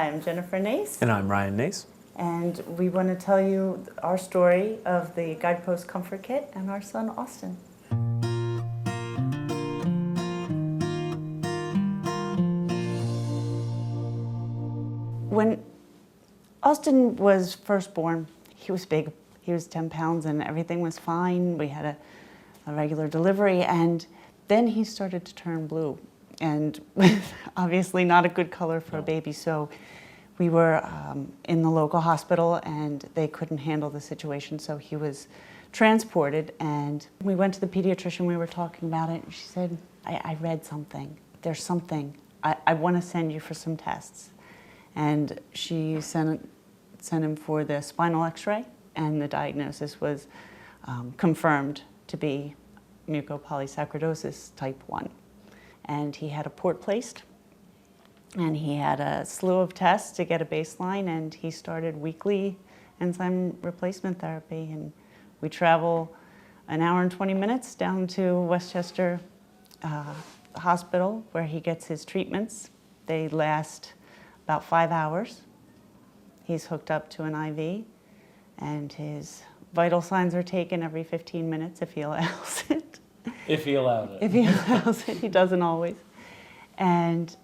I'm Jennifer Nace. And I'm Ryan Nace. And we want to tell you our story of the Guideposts Comfort Kit and our son, Austin. When Austin was first born, he was big. He was 10 pounds and everything was fine. We had a regular delivery, and then he started to turn blue. And obviously not a good color for a baby, so we were in the local hospital and they couldn't handle the situation, so he was transported. And we went to the pediatrician, we were talking about it, and she said, I read something. There's something. I want to send you for some tests. And she sent him for the spinal x-ray, and the diagnosis was confirmed to be mucopolysaccharidosis type 1. And he had a port placed, and he had a slew of tests to get a baseline, and he started weekly enzyme replacement therapy. And we travel an hour and 20 minutes down to Westchester Hospital where he gets his treatments. They last about 5 hours. He's hooked up to an IV, and his vital signs are taken every 15 minutes if he allows it. If he allows it. If he allows it, he doesn't always. And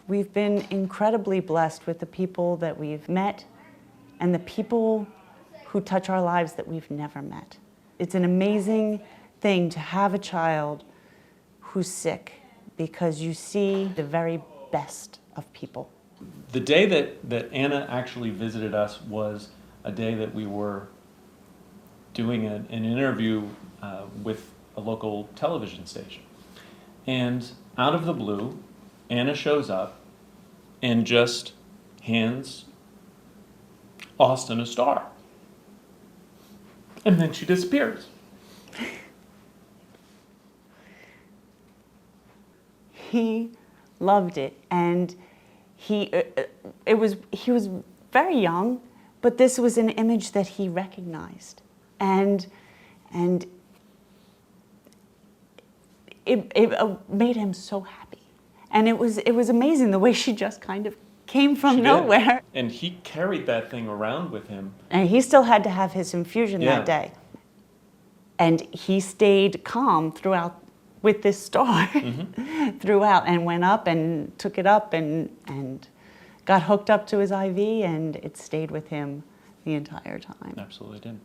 we've been incredibly blessed with the people that we've met and the people who touch our lives that we've never met. It's an amazing thing to have a child who's sick, because you see the very best of people. The day that Anna actually visited us was a day that we were doing an interview with a local television station. And out of the blue, Anna shows up and just hands Austin a star. And then she disappears. He loved it, and he was very young, but this was an image that he recognized, and it made him so happy. And it was amazing the way she just kind of came from nowhere. And he carried that thing around with him. And he still had to have his infusion that day. And he stayed calm throughout with this star throughout, and went up and took it up and got hooked up to his IV, and it stayed with him the entire time. Absolutely did.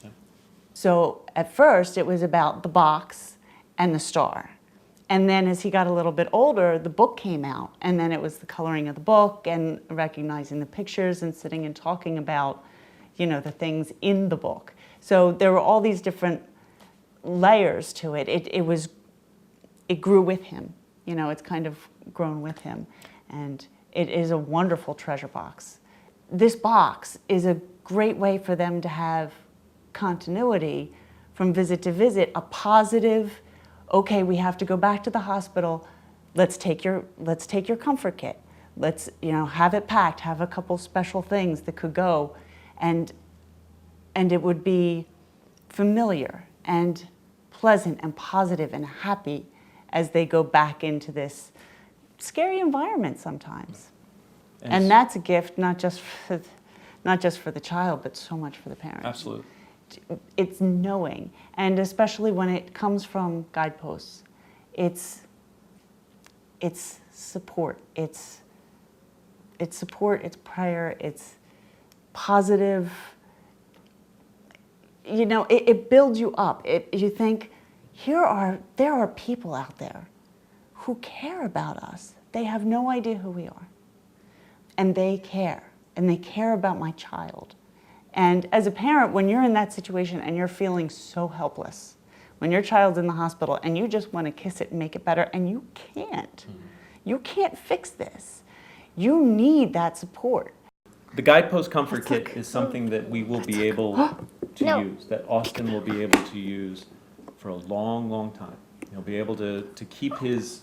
Yeah. So at first it was about the box and the star. And then as he got a little bit older, the book came out, and then it was the coloring of the book and recognizing the pictures and sitting and talking about, you know, the things in the book. So there were all these different layers to it. It grew with him. You know, it's kind of grown with him. And it is a wonderful treasure box. This box is a great way for them to have continuity from visit to visit, a positive, okay, we have to go back to the hospital. Let's take your comfort kit. Let's, you know, have it packed, have a couple special things that could go, and it would be familiar and pleasant and positive and happy as they go back into this scary environment sometimes. And that's a gift, not just for the child, but so much for the parents. Absolutely. It's knowing, and especially when it comes from Guideposts, it's support, it's support, it's prayer, it's positive. You know, it builds you up. You think, there are people out there who care about us. They have no idea who we are, and they care about my child. And as a parent, when you're in that situation and you're feeling so helpless, when your child's in the hospital and you just want to kiss it and make it better, and you can't, you can't fix this. You need that support. The Guidepost Comfort Kit is something that we will be able to use, that Austin will be able to use for a long, long time. He'll be able to keep his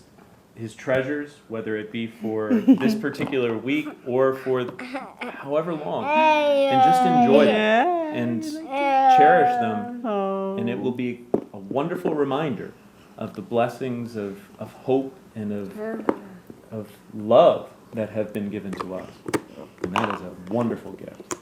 treasures, whether it be for this particular week or for however long, and just enjoy them and cherish them. And it will be a wonderful reminder of the blessings of hope and of love that have been given to us. And that is a wonderful gift.